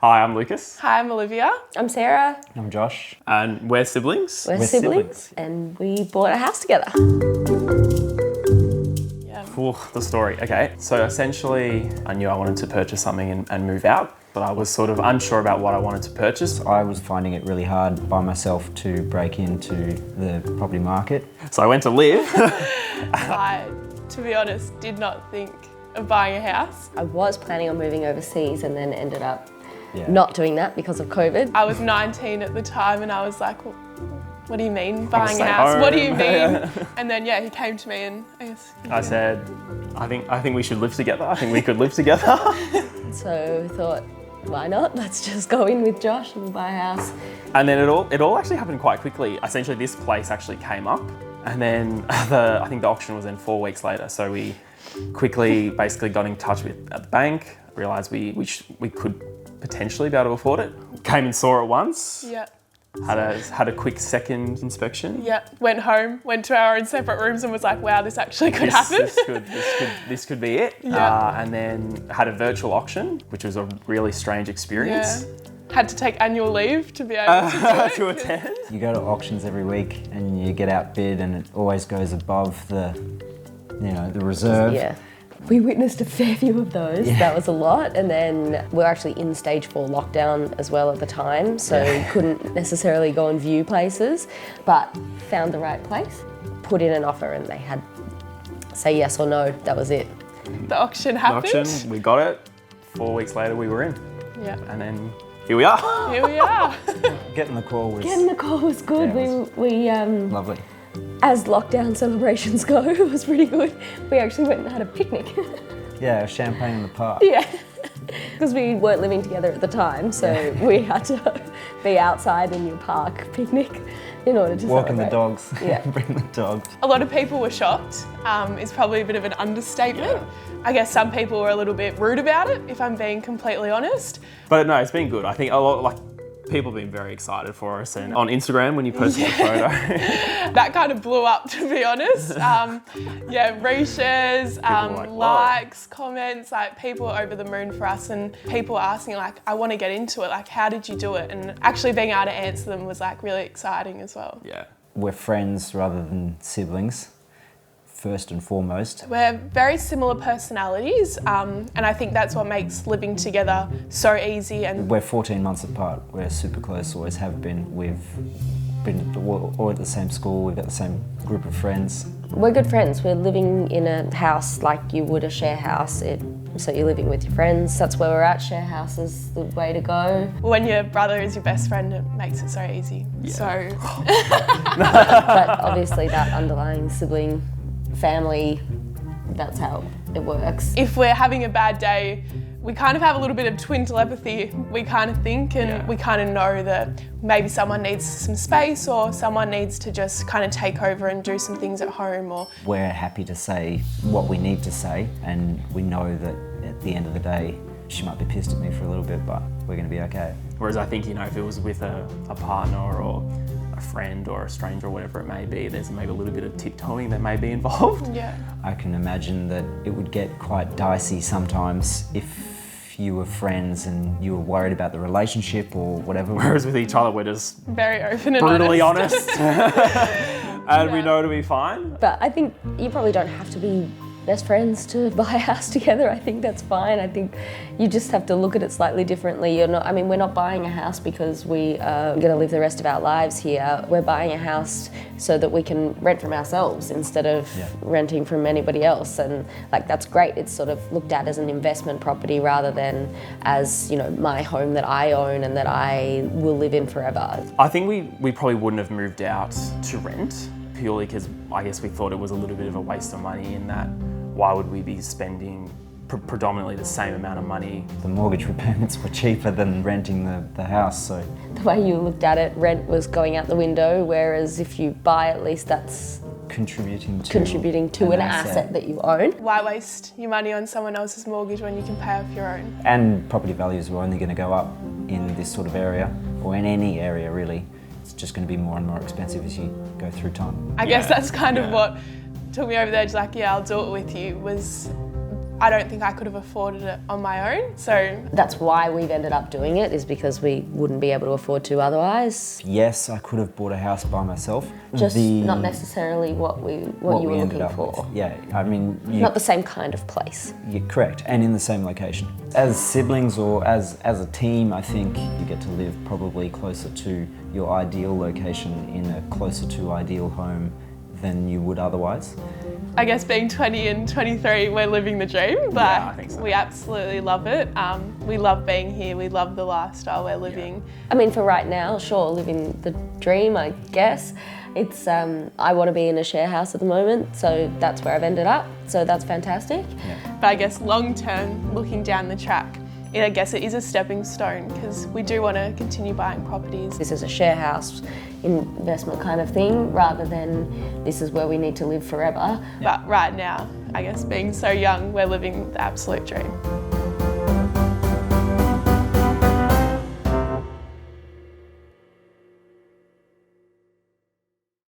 Hi, I'm Lucas. Hi, I'm Olivia. I'm Sarah. I'm Josh. And we're siblings. We're siblings. And we bought a house together. Ooh, the story. Okay, so essentially I knew I wanted to purchase something and move out, but I was sort of unsure about what I wanted to purchase. I was finding it really hard by myself to break into the property market. So I went to live. I, to be honest, did not think of buying a house. I was planning on moving overseas and then ended up not doing that because of COVID. I was 19 at the time and I was like, well, what do you mean buying a stay house? home. What do you mean? And then he came to me and I said, I think we should live together. I think we could live together. So I thought, why not? Let's just go in with Josh and we'll buy a house. And then it all actually happened quite quickly. Essentially, this place actually came up, and then I think the auction was then 4 weeks later. So we quickly basically got in touch with the bank, realised we could potentially be able to afford it. Came and saw it once. Yeah. Had a quick second inspection. Yeah. Went home, went to our own separate rooms and was like, wow, this actually could happen. This could be it. Yeah. And then had a virtual auction, which was a really strange experience. Yeah. Had to take annual leave to be able to do it. To attend. You go to auctions every week and you get outbid and it always goes above the reserve. Yeah. We witnessed a fair few of those. Yeah. That was a lot. And then we were actually in stage 4 lockdown as well at the time, so couldn't necessarily go and view places, but found the right place, put in an offer and they had say yes or no. That was it. The auction happened. We got it. 4 weeks later we were in. Yeah. And then here we are. Here we are. Getting the call was good. Yeah, we lovely. As lockdown celebrations go, it was pretty good. We actually went and had a picnic. Yeah, champagne in the park. Yeah, because we weren't living together at the time, so we had to be outside in your park picnic in order to Walking celebrate. the dogs. Yeah. Bring the dogs. A lot of people were shocked. It's probably a bit of an understatement. Yeah. I guess some people were a little bit rude about it, if I'm being completely honest. But no, it's been good. I think a lot, people have been very excited for us, and on Instagram when you posted the photo. That kind of blew up, to be honest. Reshares, likes, comments, people are over the moon for us, and people asking I want to get into it, how did you do it? And actually being able to answer them was really exciting as well. Yeah. We're friends rather than siblings, first and foremost. We're very similar personalities, and I think that's what makes living together so easy. And We're 14 months apart. We're super close, always have been. We've been all at the same school. We've got the same group of friends. We're good friends. We're living in a house like you would a share house. So you're living with your friends. That's where we're at. Share house is the way to go. when your brother is your best friend, it makes it so easy. Yeah. So, But obviously that underlying sibling family, that's how it works. if we're having a bad day, we kind of have a little bit of twin telepathy. We kind of think and we kind of know that maybe someone needs some space or someone needs to just kind of take over and do some things at home. Or We're happy to say what we need to say, and we know that at the end of the day, she might be pissed at me for a little bit, but we're going to be okay. Whereas I think, if it was with a partner or a friend or a stranger or whatever it may be, there's maybe a little bit of tiptoeing that may be involved. yeah. I can imagine that it would get quite dicey sometimes if you were friends and you were worried about the relationship or whatever. Whereas with each other, we're just Very open and brutally honest. and we know to be fine. But I think you probably don't have to be best friends to buy a house together. I think that's fine. I think you just have to look at it slightly differently. We're not buying a house because we are going to live the rest of our lives here. We're buying a house so that we can rent from ourselves instead of renting from anybody else. And that's great. It's sort of looked at as an investment property rather than as, my home that I own and that I will live in forever. I think we probably wouldn't have moved out to rent purely because I guess we thought it was a little bit of a waste of money in that why would we be spending predominantly the same amount of money? The mortgage repayments were cheaper than renting the house, so. The way you looked at it, rent was going out the window, whereas if you buy, at least that's contributing to an asset that you own. Why waste your money on someone else's mortgage when you can pay off your own? And property values were only going to go up in this sort of area, or in any area really. It's just going to be more and more expensive as you go through time. I guess that's kind of what took me over there, just I'll do it with you, was I don't think I could have afforded it on my own. So That's why we've ended up doing it, is because we wouldn't be able to afford to otherwise. Yes, I could have bought a house by myself. Just not necessarily what you were looking for. With. Yeah, I mean, Not the same kind of place. You're correct, and in the same location. As siblings or as a team, I think you get to live probably closer to your ideal location in a closer to ideal home than you would otherwise. I guess being 20 and 23, we're living the dream, but Yeah, I think so. we absolutely love it. We love being here, we love the lifestyle we're living. I mean, for right now, sure, living the dream, I guess. It's, I want to be in a share house at the moment, so that's where I've ended up, so that's fantastic. But I guess long term, looking down the track, I guess it is a stepping stone because we do want to continue buying properties. This is a share house investment kind of thing, rather than this is where we need to live forever. But right now, I guess being so young, we're living the absolute dream.